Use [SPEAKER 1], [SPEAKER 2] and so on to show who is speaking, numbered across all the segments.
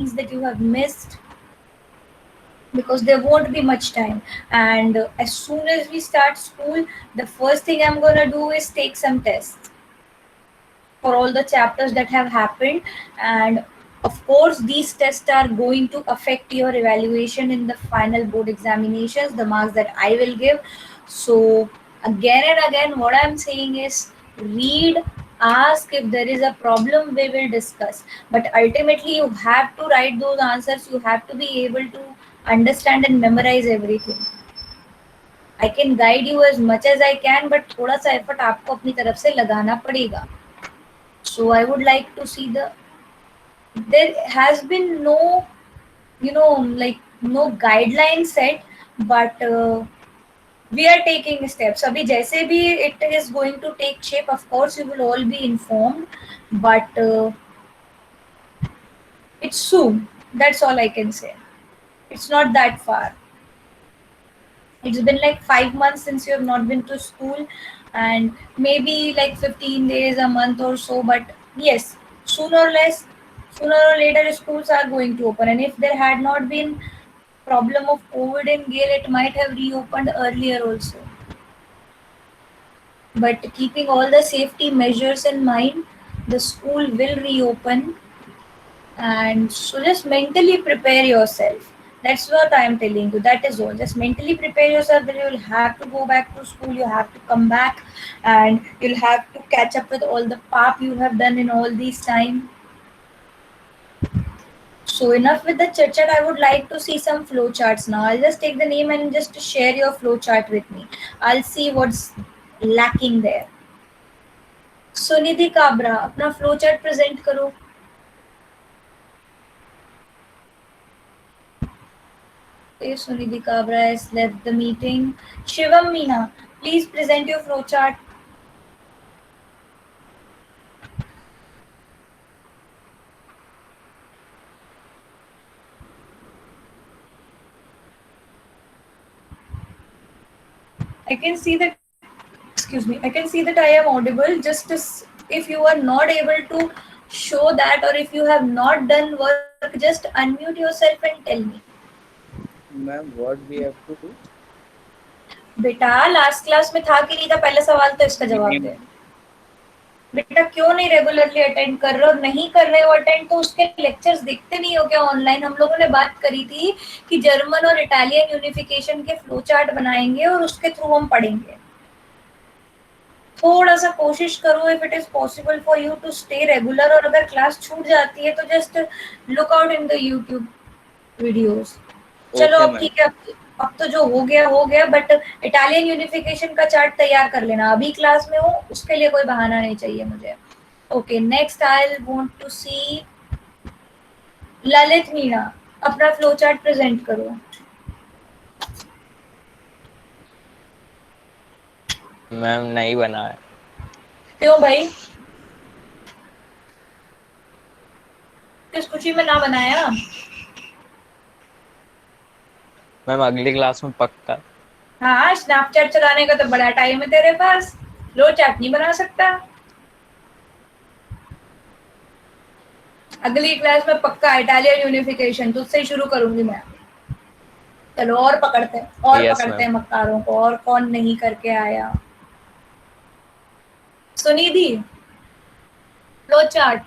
[SPEAKER 1] that you have missed, because there won't be much time. And as soon as we start school, the first thing I'm going to do is take some tests for all the chapters that have happened. And of course these tests are going to affect your evaluation in the final board examinations, the marks that I will give. So again and again, what I'm saying is, read, ask. If there is a problem, we will discuss, but ultimately you have to write those answers. You have to be able to understand and memorize everything. I can guide you as much as I can, but थोड़ा सा effort आपको अपनी तरफ से लगाना पड़ेगा. So I would like to see there has been no, like no guideline set, but we are taking steps. अभी जैसे भी it is going to take shape, of course you will all be informed, but it's soon. That's all I can say. It's not that far. It's been like 5 months since you have not been to school, and maybe like 15 days, a month or so. But yes, sooner or less, sooner or later, schools are going to open. And if there had not been problem of COVID in Gale, it might have reopened earlier also. But keeping all the safety measures in mind, the school will reopen. And so just mentally prepare yourself. That's what I am telling you. That is all. Just mentally prepare yourself that you will have to go back to school, you have to come back, and you'll have to catch up with all the pap you have done in all these time. So enough with the chit chat. I would like to see some flow charts now. I'll just take the name and just share your flow chart with me. I'll see what's lacking there. Sunidhi Kabra, अपना flow chart present करो. Okay, Sunidhi Kabra has left the meeting. Shivam Meena, please present your flowchart. I can see that, excuse me, I can see that I am audible. Just if you are not able to show that, or if you have not done work, just unmute yourself and tell me.
[SPEAKER 2] Ma'am, what we have to do?
[SPEAKER 1] बेटा last class में था कि नहीं था, पहला सवाल तो इसका जवाब दे. बेटा क्यों नहीं रेगुलरली अटेंड कर रहे हो? नहीं कर रहे हो अटेंड तो उसके लेक्चर्स दिखते नहीं हो क्या ऑनलाइन? हम लोगों ने बात करी थी कि जर्मन और इटालियन यूनिफिकेशन के फ्लो चार्ट बनाएंगे और उसके थ्रू हम पढ़ेंगे. थोड़ा सा कोशिश करो, if it is possible for you to stay regular. और अगर क्लास छूट जाती है तो just look out in the YouTube videos. चलो अब ठीक है, अब तो जो हो गया. बट इटालियन यूनिफिकेशन का चार्ट तैयार कर लेना. अभी क्लास में हूँ, उसके लिए कोई बहाना नहीं चाहिए मुझे. Okay, next I want to see Lalit Meena, अपना फ्लो चार्ट प्रेजेंट करो.
[SPEAKER 3] मैम नहीं बना है.
[SPEAKER 1] क्यों भाई? किस खुशी में ना बनाया?
[SPEAKER 3] मैम अगली क्लास में पक्का.
[SPEAKER 1] हाँ, स्नैपचैट चलाने का तो बड़ा टाइम है तेरे पास, फ्लो चार्ट नहीं बना सकता. अगली क्लास में पक्का इटालियन यूनिफिकेशन तुझसे ही शुरू करूंगी मैं. चलो और पकड़ते हैं मक्कारों को, और कौन नहीं करके आया. Sunidhi, flow chart.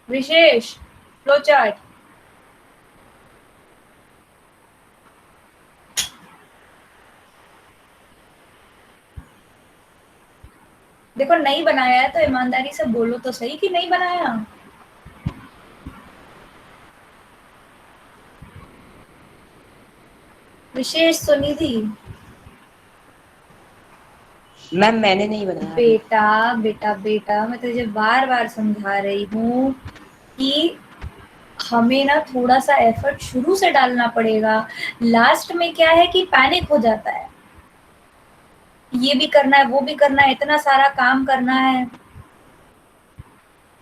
[SPEAKER 1] Vishesh, flow chart. देखो नहीं बनाया है तो ईमानदारी से बोलो तो सही कि नहीं बनाया. विशेष, सुनिधि.
[SPEAKER 4] मैम मैंने नहीं बनाया.
[SPEAKER 1] बेटा बेटा बेटा, मैं तुझे बार बार समझा रही हूँ कि हमें ना थोड़ा सा एफर्ट शुरू से डालना पड़ेगा. लास्ट में क्या है कि पैनिक हो जाता है, ये भी करना है वो भी करना है, इतना सारा काम करना है.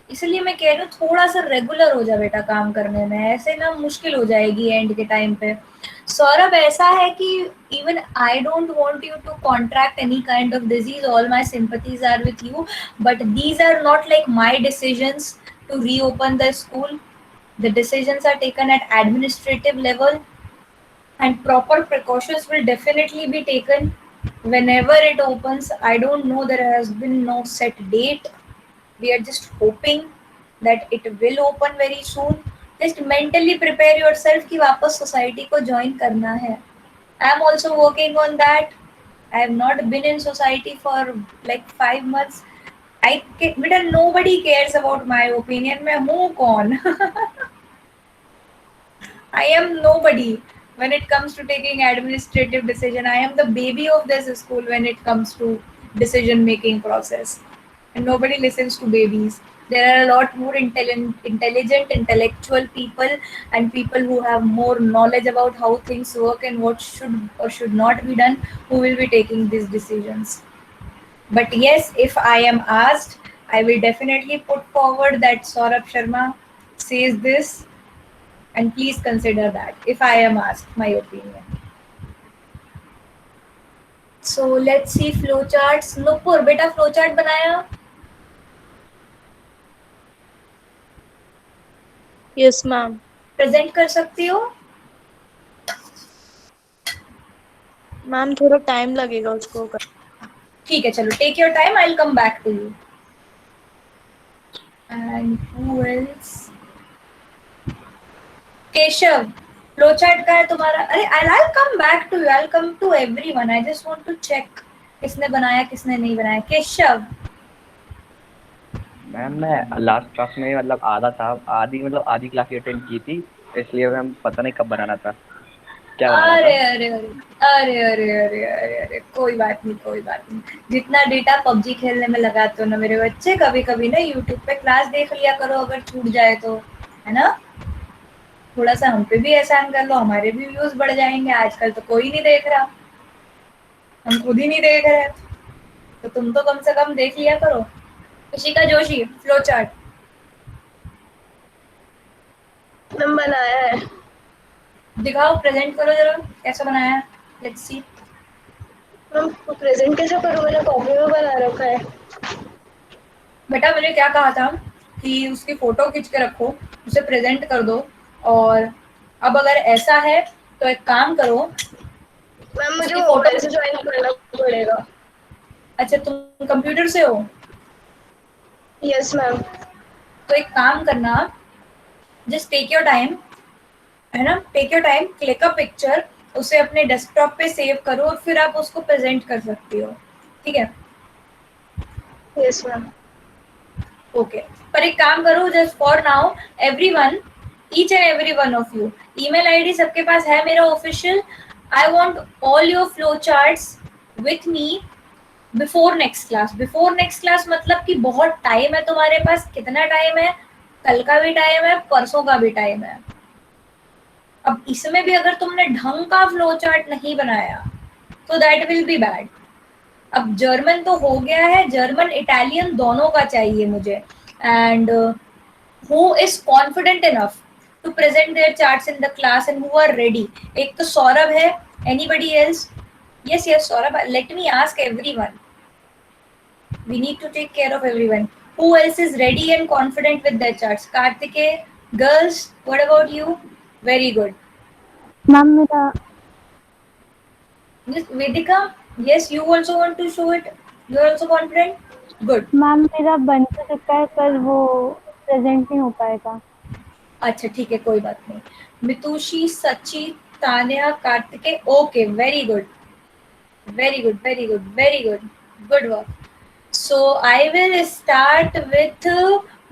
[SPEAKER 1] इसलिए मैं कह रही हूँ थोड़ा सा रेगुलर हो जा बेटा काम करने में, ऐसे ना मुश्किल हो जाएगी एंड के टाइम पे. सौरभ, ऐसा है कि even I don't want you to contract any kind of disease. All my sympathies are with you, but these are not like my decisions to reopen the school. The decisions are taken at administrative level, and proper precautions will definitely be taken whenever it opens. I don't know, there has been no set date. We are just hoping that it will open very soon. Just mentally prepare yourself कि वापस society को join करना है. I am also working on that. I have not been in society for like 5 months. बेटा nobody cares about my opinion. मैं हूँ कौन? I am nobody when it comes to taking administrative decision. I am the baby of this school when it comes to decision making process. And nobody listens to babies. There are a lot more intelligent, intellectual people and people who have more knowledge about how things work and what should or should not be done who will be taking these decisions. But yes, if I am asked, I will definitely put forward that Saurabh Sharma says this, and please consider that if I am asked my opinion. So let's see flowcharts. Nupur, beta flowchart बनाया?
[SPEAKER 5] Yes ma'am.
[SPEAKER 1] Present कर सकती हो?
[SPEAKER 5] Ma'am थोड़ा time लगेगा उसको कर।
[SPEAKER 1] ठीक है, चलो, take your time, I will come back to you. And who else? Keshav, flowchart का है तुम्हारा? अरे I come back to you, I come to everyone. I just want to check किसने बनाया किसने नहीं बनाया. केशव,
[SPEAKER 2] मैम मैं लास्ट क्लास में मतलब आधी क्लास अटेंड की थी, इसलिए मैम पता नहीं कब बनाना था, क्या बनाना
[SPEAKER 1] अरे
[SPEAKER 2] था?
[SPEAKER 1] अरे अरे अरे अरे अरे अरे अरे कोई बात नहीं, कोई बात नहीं. जितना डेटा पबजी खेलने में लगाते हो ना मेरे बच्चे, कभी कभी ना यूट्यूब पे क्लास देख लिया करो अगर छूट जाए तो, है ना? थोड़ा सा हम पे भी एहसान कर लो, हमारे भी व्यूज बढ़ जाएंगे. आजकल तो कोई नहीं देख रहा, हम खुद ही नहीं देख रहे, तो तुम तो कम से कम देख लिया करो. Rishika Joshi, flow chart
[SPEAKER 5] ma'am बनाया है।
[SPEAKER 1] दिखाओ, प्रेजेंट करो जरा, कैसा बनाया है. Let's see.
[SPEAKER 5] मैम प्रेजेंट कैसे करूँ, मैंने कॉपी में बना रखा है।
[SPEAKER 1] बेटा मैंने क्या कहा था कि उसकी फोटो खींच के रखो, उसे प्रेजेंट कर दो. और अब अगर ऐसा है तो एक काम करो.
[SPEAKER 5] मैम मुझे
[SPEAKER 1] उसकी फोटो-
[SPEAKER 5] मोबाइल से ज्वाइन करना पड़ेगा।
[SPEAKER 1] अच्छा, तुम कंप्यूटर से हो?
[SPEAKER 5] Yes ma'am.
[SPEAKER 1] तो एक काम करना, जस्ट टेक योर टाइम, है ना, take your time, click a picture, उसे अपने डेस्कटॉप पे सेव करो और फिर आप उसको प्रेजेंट कर सकती हो. ठीक है?
[SPEAKER 5] Yes ma'am.
[SPEAKER 1] ओके. पर एक काम करो, just for now everyone, each and every one of you, email ID सबके पास है मेरा official. I want all your flow charts with me before next class. Before next class मतलब कि बहुत टाइम है तुम्हारे पास. कितना टाइम है? कल का भी टाइम है, परसों का भी टाइम है. अब इसमें भी अगर तुमने ढंग का फ्लो चार्ट नहीं बनाया तो दैट विल बी बैड. अब जर्मन तो हो गया है, जर्मन इटालियन दोनों का चाहिए मुझे. And who is confident enough to present their charts in the class and who are ready? एक तो सौरभ है, anybody else? Yes yes Saurabh, let me ask everyone. We need to take care of everyone. Who else is ready and confident with their charts? Kartike, girls, what about you? Very good.
[SPEAKER 6] Ma'am मेरा
[SPEAKER 1] Yes, Vedika, yes, you also want to show it. You are also confident. Good.
[SPEAKER 6] Ma'am मेरा बन तो चुका है पर वो present नहीं हो पाएगा.
[SPEAKER 1] अच्छा ठीक है, कोई बात नहीं. Mitushi, Sachi, Tanya, Kartike. Okay, very good, very good, very good, very good, good work. So I will start with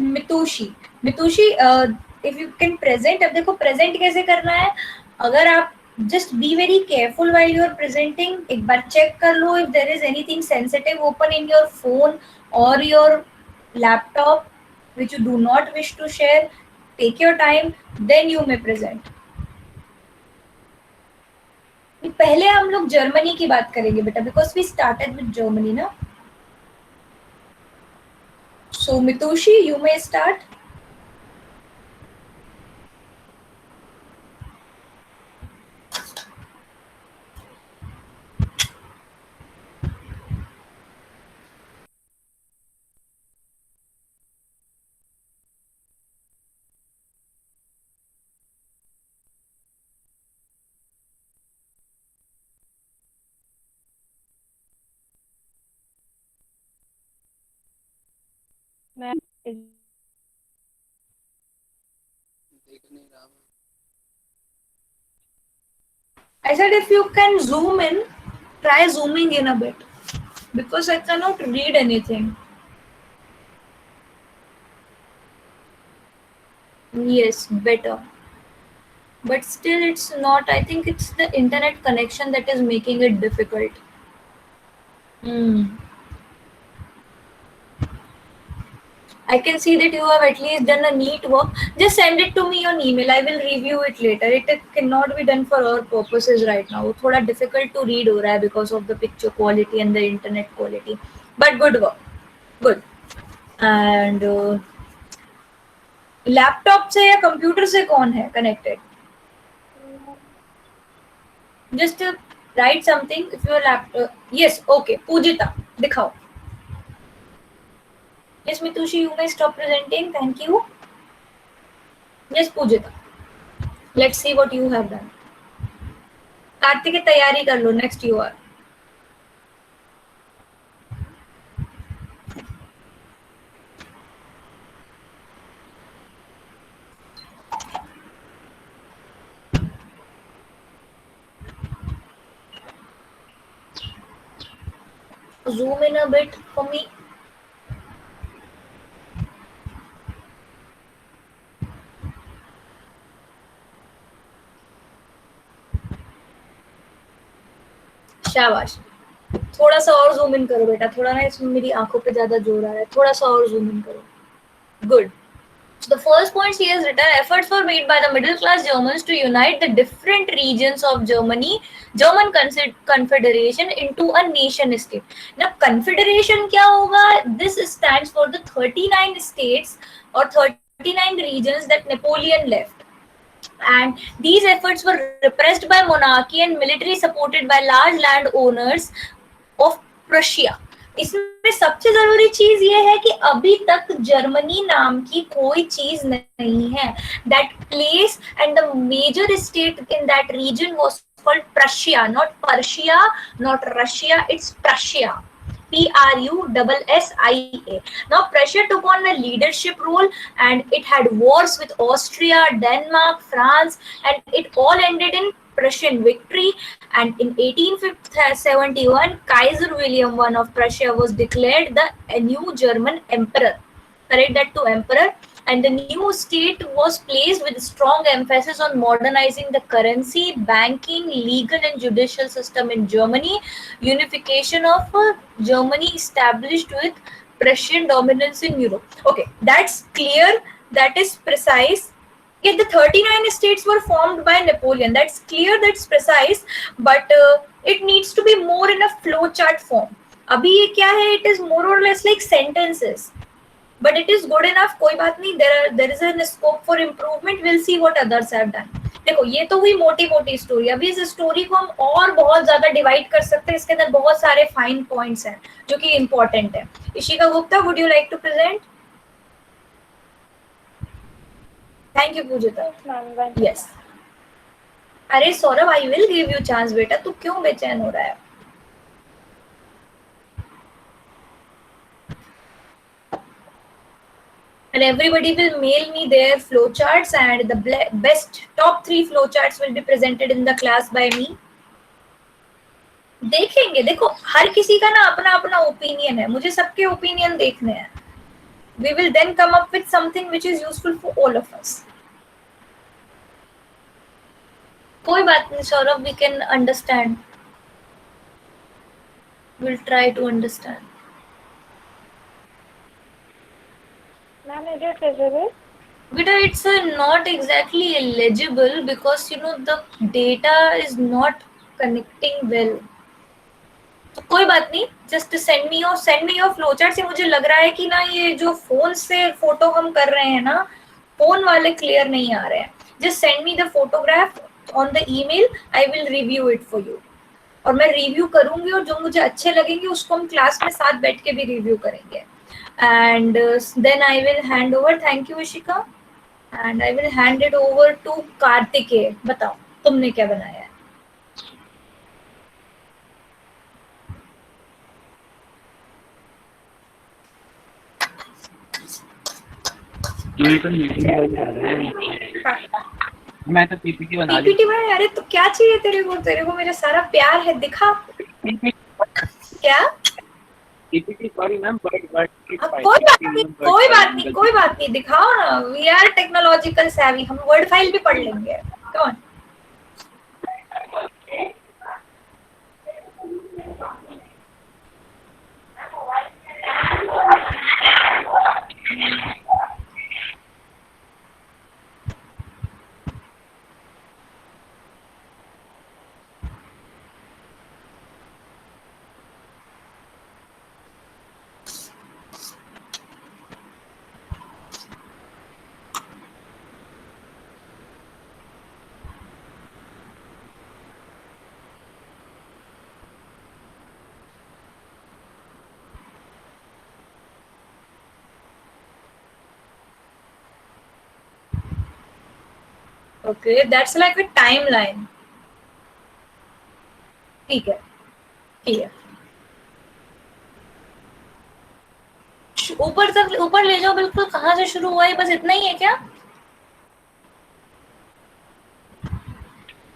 [SPEAKER 1] Mitushi. Mitushi, if you can present. अब देखो प्रेजेंट कैसे करना है. अगर आप just be very careful while you are presenting. एक बार चेक कर लो if there is anything sensitive open in your phone or your laptop which you do not wish to share. Take your time, then you may present. पहले हम लोग Germany की बात करेंगे बेटा, because we started with Germany ना. So Mitushi, you may start.
[SPEAKER 6] मैं
[SPEAKER 1] I said if you can zoom in, try zooming in a bit because I cannot read anything. Yes, better. But still, it's not. I think it's the internet connection that is making it difficult. Hmm. I can see that you have at least done a neat work. Just send it to me on email. I will review it later. It cannot be done for our purposes right now. वो थोड़ा difficult to read हो रहा है because of the picture quality and the internet quality. But good work. Good. And laptop से या computer से कौन है connected? Just write something if your laptop. Yes, okay. पूजिता दिखाओ. Yes, Mitushi, you may stop presenting. Thank you. Yes, Pujita. Let's see what you have done. Kartik तैयारी कर लो. Next you are. Zoom in a bit for me. शाबाश. थोड़ा सा और zoom in करो बेटा. थोड़ा ना इसमें मेरी आंखों पे ज्यादा जोर आ रहा है. थोड़ा सा और जूम इन करो. Good. So the first point she has written, efforts were made by the middle class Germans to unite the different regions of German Confederation into a nation state. Now confederation क्या होगा? This stands for the 39 states or 39 regions that Napoleon left. And these efforts were repressed by monarchy and military supported by large landowners of Prussia. इसमें सबसे जरूरी चीज ये है कि अभी तक जर्मनी नाम की कोई चीज नहीं है. That place and the major state in that region was called Prussia, not Persia, not Russia. It's Prussia. Prussia. Now Prussia took on a leadership role and it had wars with Austria, Denmark, France, and it all ended in Prussian victory. And in 1871, Kaiser William I of Prussia was declared the new German emperor. Correct that to emperor. And the new state was placed with strong emphasis on modernizing the currency, banking, legal and judicial system in Germany. Unification of Germany established with Prussian dominance in Europe. Okay, that's clear. That is precise. Yet the 39 states were formed by Napoleon. That's clear, that's precise, but it needs to be more in a flowchart form. अभी ये क्या है? It is more or less like sentences, but it is good enough. कोई बात नहीं. There is a scope for improvement. We'll see what others have done. देखो ये तो हुई मोटी मोटी स्टोरी. अभी इस स्टोरी को हम और बहुत ज्यादा डिवाइड कर सकते हैं. इसके अंदर बहुत सारे फाइन पॉइंट्स हैं जो कि इम्पोर्टेंट है. Ishika Gupta, would you like to present? Thank you, Pujita. Yes. अरे Saurabh, I will give you chance बेटा. तू क्यों बेचैन हो रहा है? And everybody will mail me their flowcharts, and the best top 3 flowcharts will be presented in the class by me. देखेंगे. देखो हर किसी का ना अपना अपना ओपिनियन है. मुझे सबके ओपिनियन देखने हैं. We will then come up with something which is useful for all of us. कोई बात नहीं Saurabh, we can understand. We'll try to understand.
[SPEAKER 6] Ma'am, is it visible?
[SPEAKER 1] Beta, it's not exactly legible because you know the data is not connecting well. तो कोई बात नहीं. Just send me your flowchart. से मुझे लग रहा है कि ना ये जो फोन से फोटो हम कर रहे हैं ना, फोन वाले क्लियर नहीं आ रहे हैं. Just send me the photograph on the email. I will review it for you. और मैं रिव्यू करूंगी और जो मुझे अच्छे लगेंगे उसको हम क्लास में साथ बैठ के भी रिव्यू करेंगे. And then I will hand over. Thank you Ishika. And I will hand it over to Kartikeya. बताओ तुमने क्या बनाया है?
[SPEAKER 2] मैं तो पीपीटी बना ली।
[SPEAKER 1] पीपीटी बना? अरे तो क्या चाहिए तेरे को? तेरे को मेरा सारा प्यार है, दिखा। क्या?
[SPEAKER 2] पीपीटी सॉरी मैम, बट
[SPEAKER 1] कोई बात नहीं, कोई बात नहीं, कोई बात नहीं, दिखाओ ना। वी आर टेक्नोलॉजिकल savvy, हम वर्ड फाइल भी पढ़ लेंगे। कौन? Okay, that's like a timeline. ठीक है, ठीक है। ऊपर तक, ऊपर ले जाओ बिल्कुल। कहाँ से शुरू हुआ है? बस इतना ही है क्या?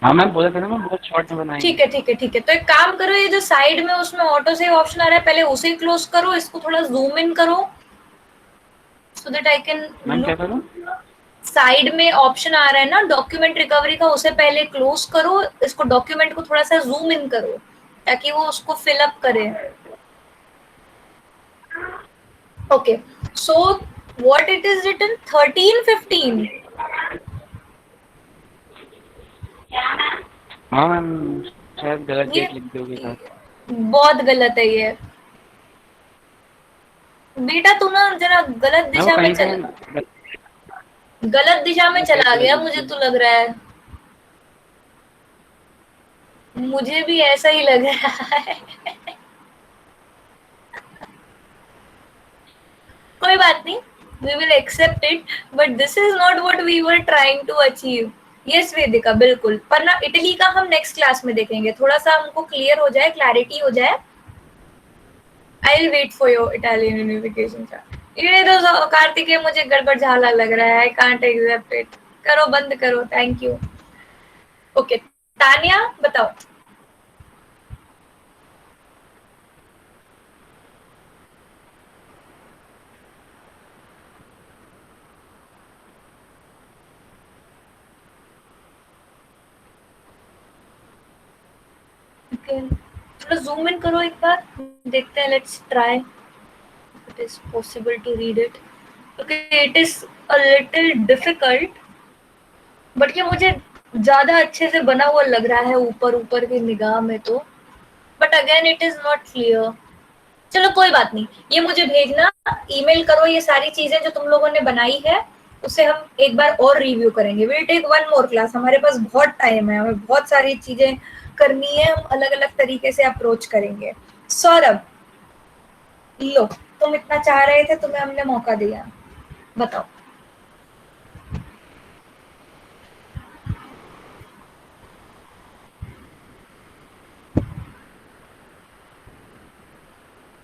[SPEAKER 2] हाँ मैम, बोला था ना मैम, बहुत शॉर्ट में बनाएंगे।
[SPEAKER 1] ठीक है, ठीक है, ठीक है। तो एक काम करो, ये जो साइड में उसमें ऑटो सेव ऑप्शन आ रहा है, पहले उसे क्लोज करो, इसको थोड़ा जूम इन करो so that I can.
[SPEAKER 2] Ma'am क्या करूँ?
[SPEAKER 1] साइड में ऑप्शन आ रहा है ना डॉक्यूमेंट रिकवरी का, उसे पहले क्लोज करो, इसको डॉक्यूमेंट को थोड़ा सा जूम इन करो ताकि वो उसको फिल अप करे। Okay, so what it is written 1315।
[SPEAKER 2] हाँ मैम, शायद गलत
[SPEAKER 1] ये
[SPEAKER 2] डेट लिख दी होगी सर।
[SPEAKER 1] बहुत गलत है ये बेटा। तू ना जरा गलत दिशा में चल, गलत दिशा में चला गया, मुझे तो लग रहा है। मुझे भी ऐसा ही लग रहा है। कोई बात नहीं, we will accept it, but this is not what we were trying to achieve. Yes वेदिका, बिल्कुल। पर ना इटली का हम नेक्स्ट क्लास में देखेंगे, थोड़ा सा हमको क्लियर हो जाए, क्लैरिटी हो जाए। I will wait for your Italian unification. ये तो कार्तिकेय मुझे गड़बड़ झाला लग रहा है, आई कांट एक्सेप्ट इट। करो, बंद करो, थैंक यू। ओके, तानिया बताओ। Okay. थोड़ा जूम इन करो एक बार, देखते हैं। Let's try it is possible to read it. Okay, it is a little difficult, but ये मुझे ज्यादा अच्छे से बना हुआ लग रहा है ऊपर ऊपर की निगाह में तो, but again it is not clear. चलो कोई बात नहीं, ये मुझे भेजना, ईमेल करो। ये सारी चीजें जो तुम लोगों ने बनाई है उसे हम एक बार और रिव्यू करेंगे। Will take one more class, हमारे पास बहुत टाइम है, हमें बहुत सारी चीजें करनी है, हम अलग अलग तरीके से अप्रोच करेंगे। सौरभ लो, तुम इतना चाह रहे थे, तुम्हें हमने मौका दिया, बताओ।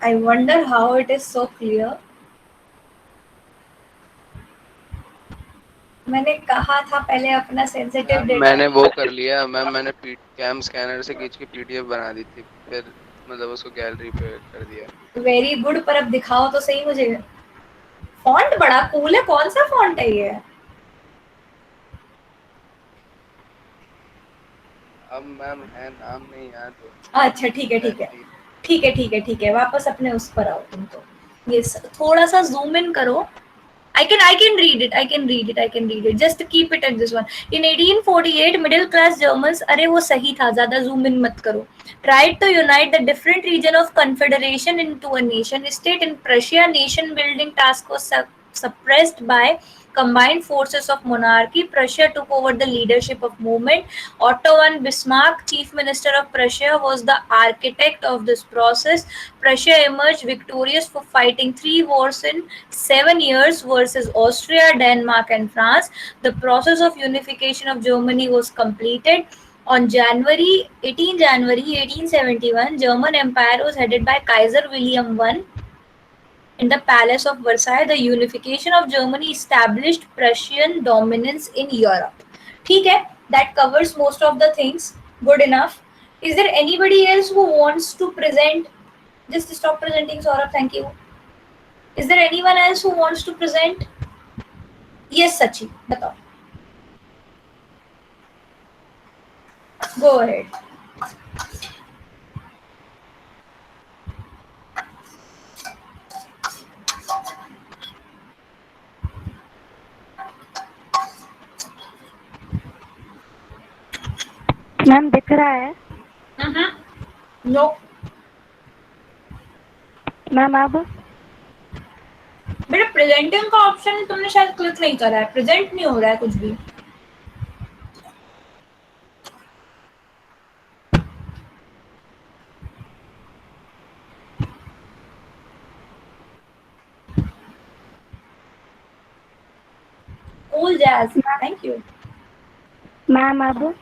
[SPEAKER 1] I wonder how it is so clear. मैंने कहा था पहले अपना सेंसिटिव डेटा।
[SPEAKER 7] मैंने वो कर लिया मैम, मैंने कैम स्कैनर से खींच के पीडीएफ बना दी थी, फिर मतलब उसको गैलरी पे कर दिया।
[SPEAKER 1] वेरी गुड, पर अब दिखाओ तो सही मुझे। फॉन्ट बड़ा कूल है, कौन सा फॉन्ट है ये?
[SPEAKER 7] अब मैम है नाम नहीं याद।
[SPEAKER 1] अच्छा ठीक है, ठीक है, ठीक है, ठीक है, ठीक है। वापस अपने उस पर आओ तुम तो। ये थोड़ा सा जूम इन करो। I can read it. I can read it. I can read it. Just keep it at this one. In 1848, middle class Germans, अरे वो सही था, ज़्यादा zoom in मत करो. Tried to unite the different region of confederation into a nation state. In Prussia, nation building task was suppressed by combined forces of monarchy. Prussia took over the leadership of movement. Otto von Bismarck, chief minister of Prussia, was the architect of this process. Prussia emerged victorious for fighting 3 wars in 7 years versus Austria, Denmark, and France. The process of unification of Germany was completed. On 18 January 1871, German Empire was headed by Kaiser William I. In the Palace of Versailles, the unification of Germany established Prussian dominance in Europe. ठीक है, that covers most of the things. Good enough. Is there anybody else who wants to present? Just stop presenting, Saurabh. Thank you. Is there anyone else who wants to present? Yes, Sachi. बताओ. Go ahead.
[SPEAKER 6] Ma'am दिख रहा है?
[SPEAKER 1] No.
[SPEAKER 6] Ma'am अब
[SPEAKER 1] बेटा presenting का option तुमने शायद click नहीं करा है, प्रेजेंट नहीं हो रहा है कुछ भी. Cool Jazz, thank you.
[SPEAKER 6] Ma'am अब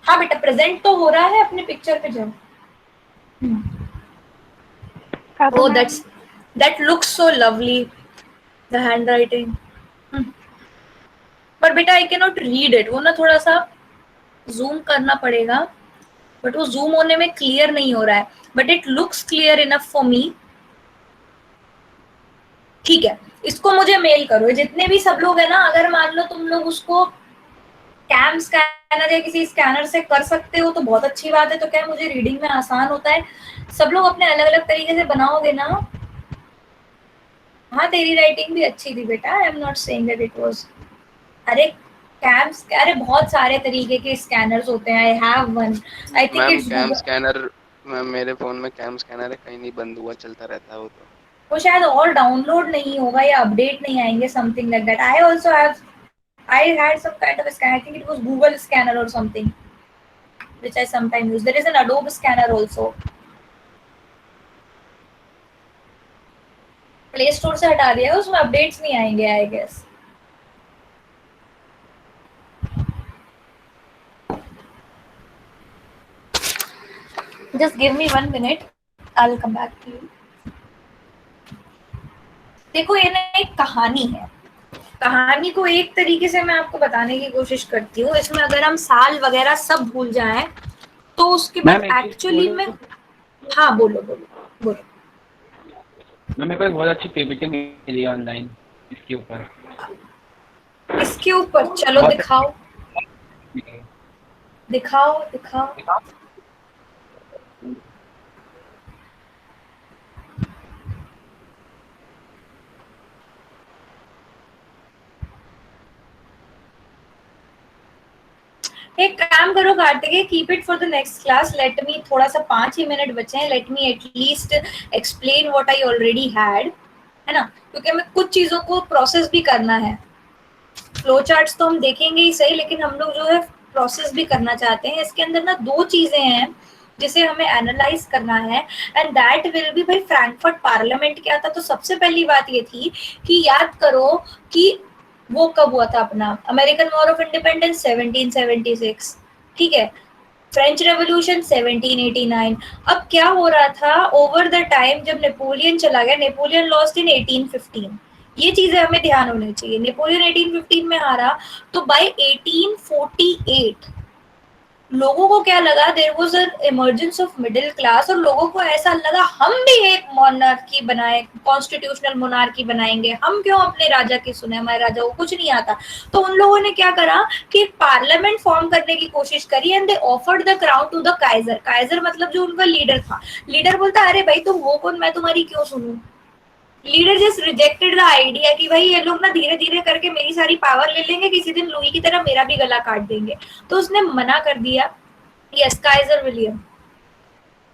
[SPEAKER 1] हाँ बेटा प्रेजेंट तो हो रहा है, अपने पिक्चर पे जाओ.
[SPEAKER 6] अब
[SPEAKER 1] Oh,
[SPEAKER 6] ma'am,
[SPEAKER 1] that looks so lovely, the handwriting. पर बेटा I cannot read it. वो ना थोड़ा सा zoom करना पड़ेगा, बट वो zoom होने में clear नहीं हो रहा है. But it looks clear enough for me. ठीक है, इसको मुझे मेल करो. जितने भी सब लोग है ना, अगर मान लो तुम लोग उसको कैम स्कैनर या किसी स्कैनर से कर सकते हो तो बहुत अच्छी बात है. तो क्या मुझे रीडिंग में आसान होता है. सब लोग अपने अलग अलग तरीके से बनाओगे ना. हाँ तेरी राइटिंग भी अच्छी थी बेटा. I am not saying that it was. अरे अरे बहुत सारे तरीके के स्कैनर्स होते हैं. I have one. I think
[SPEAKER 7] ma'am
[SPEAKER 1] it's
[SPEAKER 7] cam scanner, ma'am मेरे फोन में कैम स्कैनर है, कहीं नहीं बंद हुआ, चलता रहता है वो. तो
[SPEAKER 1] वो शायद और डाउनलोड नहीं होगा या अपडेट नहीं आएंगे, something like that. I also have I had some kind of a scanner. I think it was Google Scanner or something, which I sometimes use. There is an Adobe Scanner also. Play Store से हटा दिया है, उसमें updates नहीं आएंगे I guess. Just give me 1 minute. I'll come back to you. देखो ये ना एक कहानी है. कहानी को एक तरीके से मैं आपको बताने की कोशिश करती हूँ. इसमें अगर हम साल वगैरह सब भूल जाएं तो उसके बाद एक्चुअली में. हाँ बोलो बोलो बोलो.
[SPEAKER 8] मेरे को एक बहुत अच्छी पीपीटी मिली ऑनलाइन इसके ऊपर.
[SPEAKER 1] इसके ऊपर चलो दिखाओ दिखाओ दिखाओ. एक काम करो Kartik, keep it for the next class. Let me थोड़ा सा 5 ही मिनट बचे हैं. Let me at least explain what I already had, है ना. क्योंकि हमें कुछ चीजों को प्रोसेस भी करना है. फ्लो चार्ट्स तो हम देखेंगे ही सही, लेकिन हम लोग जो है प्रोसेस भी करना चाहते हैं. इसके अंदर ना 2 चीजें हैं जिसे हमें एनालाइज करना है, एंड दैट विल बी भाई फ्रैंकफर्ट पार्लियामेंट क्या था. तो सबसे पहली बात ये थी कि याद करो कि वो कब हुआ था अपना अमेरिकन वॉर ऑफ इंडिपेंडेंस 1776. ठीक है. French revolution 1789. अब क्या हो रहा था ओवर द टाइम, जब नेपोलियन चला गया, नेपोलियन लॉस्ट इन 1815. ये चीजें हमें ध्यान होनी चाहिए. नेपोलियन 1815 में हारा, तो बाय 1848 लोगों को क्या लगा, there was an emergence of middle class, और लोगों को ऐसा लगा हम भी एक मोनार्की बनाए, कॉन्स्टिट्यूशनल मोनार्की बनाएंगे. हम क्यों अपने राजा की सुने, हमारे राजा को कुछ नहीं आता. तो उन लोगों ने क्या करा कि एक पार्लियामेंट फॉर्म करने की कोशिश करी, and they offered the crown to the Kaiser. Kaiser मतलब जो उनका लीडर था. लीडर बोलता अरे भाई तुम हो कौन, मैं तुम्हारी क्यों सुनूं. Leader just rejected the idea कि भाई ये लोग ना धीरे धीरे करके मेरी सारी पावर ले लेंगे, किसी दिन लुई की तरह मेरा भी गला काट देंगे. तो उसने मना कर दिया. Yes, Kaizer William.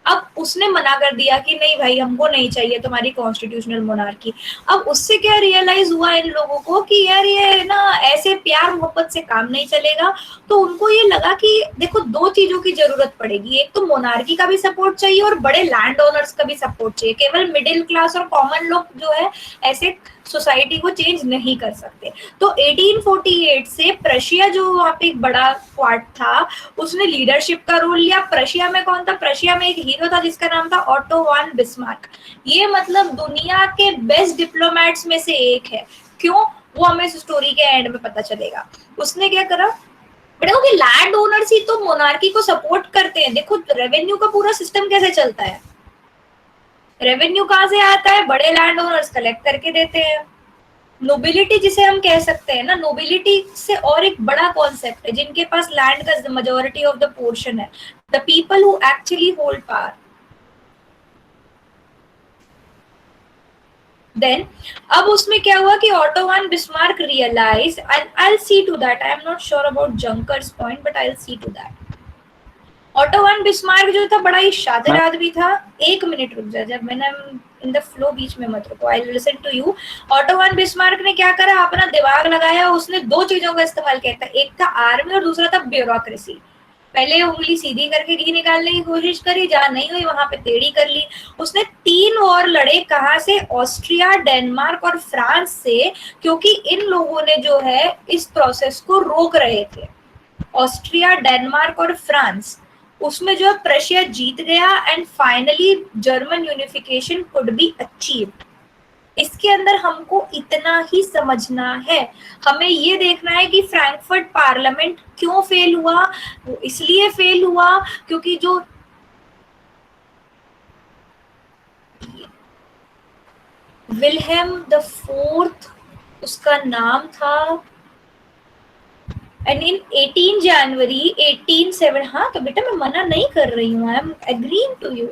[SPEAKER 1] अब उसने मना कर दिया कि नहीं भाई हमको नहीं चाहिए तुम्हारी कॉन्स्टिट्यूशनल मोनार्की. अब उससे क्या रियलाइज हुआ इन लोगों को कि यार ये ना ऐसे प्यार मोहब्बत से काम नहीं चलेगा. तो उनको ये लगा कि देखो 2 चीजों की जरूरत पड़ेगी. एक तो मोनार्की का भी सपोर्ट चाहिए और बड़े लैंड ओनर्स का भी सपोर्ट चाहिए. केवल मिडिल क्लास और कॉमन लोग जो है ऐसे सोसाइटी को चेंज नहीं कर सकते। तो 1848 से प्रशिया जो वहाँ पे एक बड़ा पार्ट था, उसने लीडरशिप का रोल लिया। प्रशिया में कौन था? प्रशिया में एक हीरो था जिसका नाम था ऑटो वान बिस्मार्क। ये मतलब दुनिया के बेस्ट डिप्लोमेट्स में से एक है। क्यों? वो हमें इस स्टोरी के एंड में पता चलेगा। उसने क्या करा, देखो कि लैंड ओनर्स ही तो मोनार्की को सपोर्ट करते हैं। देखो रेवेन्यू का पूरा सिस्टम कैसे चलता है। रेवेन्यू कहाँ से आता है? बड़े लैंड ओनर्स कलेक्ट करके देते हैं। नोबिलिटी जिसे हम कह सकते हैं ना, नोबिलिटी से और एक बड़ा कॉन्सेप्ट है जिनके पास लैंड का मेजॉरिटी ऑफ द पोर्शन है, the people who actually hold power. Then अब उसमें क्या हुआ कि Otto von Bismarck realise, I'll see to that, I am not sure about Junker's point but I'll see to that. Auto von Bismarck जो था बड़ा ही शातिर आदमी था। एक मिनट रुक जा, जब मैंने इन द फ्लो बीच में मत रुको, I will listen to you. Otto von Bismarck ने क्या करा, अपना दिमाग लगाया। उसने दो चीजों का इस्तेमाल किया था, एक था आर्मी और दूसरा था ब्यूरोक्रेसी। पहले उंगली सीधी करके घी निकालने की कोशिश करी, जहां नहीं हुई वहां पे टेढ़ी कर ली। उसने 3 वॉर लड़े, कहां से? ऑस्ट्रिया, डेनमार्क और फ्रांस से, क्योंकि इन लोगों ने जो है इस प्रोसेस को रोक रहे थे। ऑस्ट्रिया, डेनमार्क और फ्रांस, उसमें जो है प्रशिया जीत गया and finally German unification could be achieve. इसके अंदर हमको इतना ही समझना है, हमें ये देखना है कि फ्रैंकफर्ट पार्लियामेंट क्यों फेल हुआ। वो इसलिए फेल हुआ क्योंकि जो विल्हेम द फोर्थ उसका नाम था, एंड इन 18 जनवरी 1807, हाँ तो बेटा मैं मना नहीं कर रही हूँ, I am agreeing to you.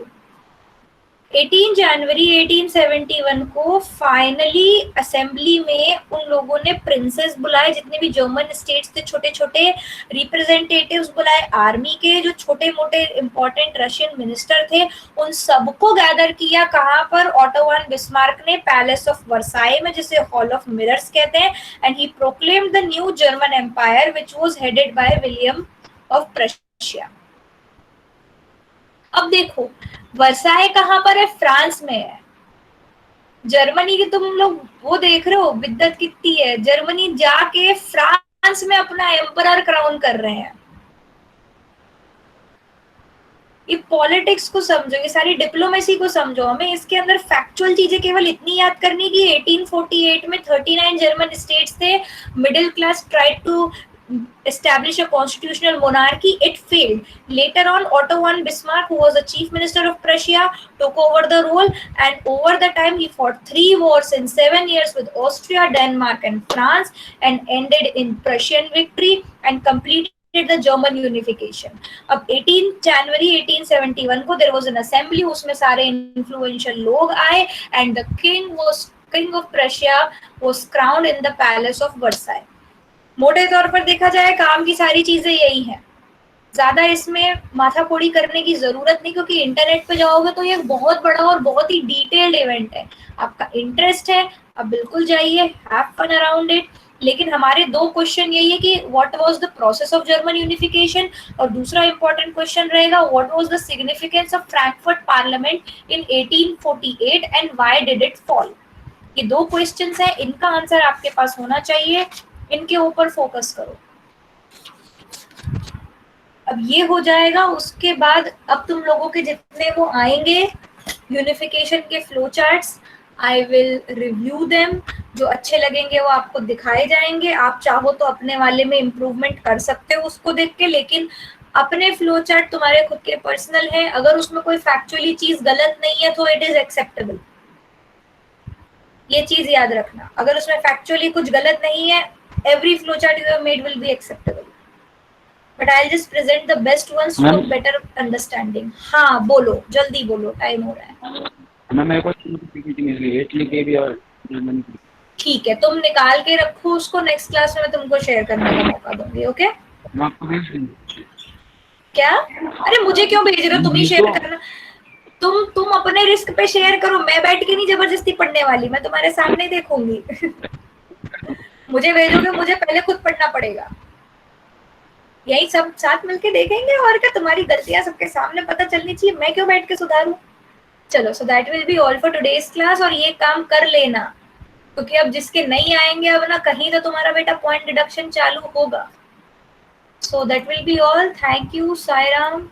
[SPEAKER 1] 18 जनवरी 1871 को फाइनली असेंबली में उन लोगों ने प्रिंसेस बुलाए, जितने भी जर्मन स्टेट्स थे, छोटे छोटे रिप्रेजेंटेटिव्स बुलाए, आर्मी के जो छोटे मोटे इंपॉर्टेंट रशियन मिनिस्टर थे, उन सबको गैदर किया। कहाँ पर? ऑटो वान बिस्मार्क ने पैलेस ऑफ वर्साई में, जिसे हॉल ऑफ मिरर्स कहते हैं, and he proclaimed the new German empire which was headed by William of Prussia. अब देखो वर्साई कहाँ पर है? फ्रांस में है। जर्मनी की तुम लोग वो देख रहे हो बिद्दत कितनी है, जर्मनी जाके फ्रांस में अपना एम्परर क्राउन कर रहे हैं। ये पॉलिटिक्स को समझो, ये सारी डिप्लोमेसी को समझो। हमें इसके अंदर फैक्चुअल चीजें केवल इतनी याद करनी कि 1848 में 39 जर्मन स्टेट्स थे, middle class tried to establish a constitutional monarchy. It failed. Later on, Otto von Bismarck, who was the chief minister of Prussia, took over the role, and over the time he fought 3 wars in 7 years with Austria, Denmark and France, and ended in Prussian victory and completed the German unification. अब 18 जनवरी 1871 को there was an assembly, उसमें सारे influential लोग आए, and the king of Prussia was crowned in the palace of Versailles. मोटे तौर पर देखा जाए काम की सारी चीजें यही हैं, ज्यादा इसमें माथापोड़ी करने की जरूरत नहीं, क्योंकि इंटरनेट पे जाओगे तो ये बहुत बड़ा और बहुत ही डिटेल्ड इवेंट है। आपका इंटरेस्ट है, आप बिल्कुल जाइए, हैव फन अराउंड इट। लेकिन हमारे 2 क्वेश्चन यही है कि what was the process of German unification, और दूसरा इंपॉर्टेंट क्वेश्चन रहेगा what was the significance of Frankfurt parliament in 1848 and why did it fall. ये 2 क्वेश्चंस हैं, इनका आंसर आपके पास होना चाहिए, इनके ऊपर फोकस करो। अब ये हो जाएगा, उसके बाद अब तुम लोगों के जितने वो आएंगे यूनिफिकेशन के flow charts, I will review them. जो अच्छे लगेंगे वो आपको दिखाए जाएंगे। आप चाहो तो अपने वाले में इम्प्रूवमेंट कर सकते हो उसको देख के, लेकिन अपने फ्लो चार्ट तुम्हारे खुद के पर्सनल है। अगर उसमें कोई फैक्चुअली चीज गलत नहीं है तो इट इज एक्सेप्टेबल, ये चीज याद रखना। अगर उसमें फैक्चुअली कुछ गलत नहीं है, every flowchart you have made will be acceptable, but I'll just present the best ones for better understanding. हाँ बोलो, जल्दी बोलो, टाइम हो रहा है।
[SPEAKER 8] मैम मेरे को पीपीटी मिल गई, इटली के भी और जर्मनी की।
[SPEAKER 1] ठीक है, तुम निकाल के रखो उसको, नेक्स्ट क्लास में मैं तुमको शेयर करने का मौका दूंगी। ओके
[SPEAKER 8] मैं आपको भेज दूंगी।
[SPEAKER 1] क्या? अरे मुझे क्यों भेज रहे हो? तुम ही शेयर करना। तुम अपने रिस्क पे शेयर करो, मैं बैठ के नहीं जबरदस्ती पढ़ने वाली, मैं तुम्हारे सामने देखूंगी। मुझे भेजोगे, मुझे पहले खुद पढ़ना पड़ेगा। यही सब साथ मिलके देखेंगे, और क्या तुम्हारी गलतियां सबके सामने पता चलनी चाहिए, मैं क्यों बैठ के सुधारूं। चलो, so that will be all for today's class, और ये काम कर लेना। क्योंकि अब जिसके नहीं आएंगे अब ना कहीं तो तुम्हारा बेटा पॉइंट डिडक्शन चालू होगा. So that will be all. Thank you, Sairam.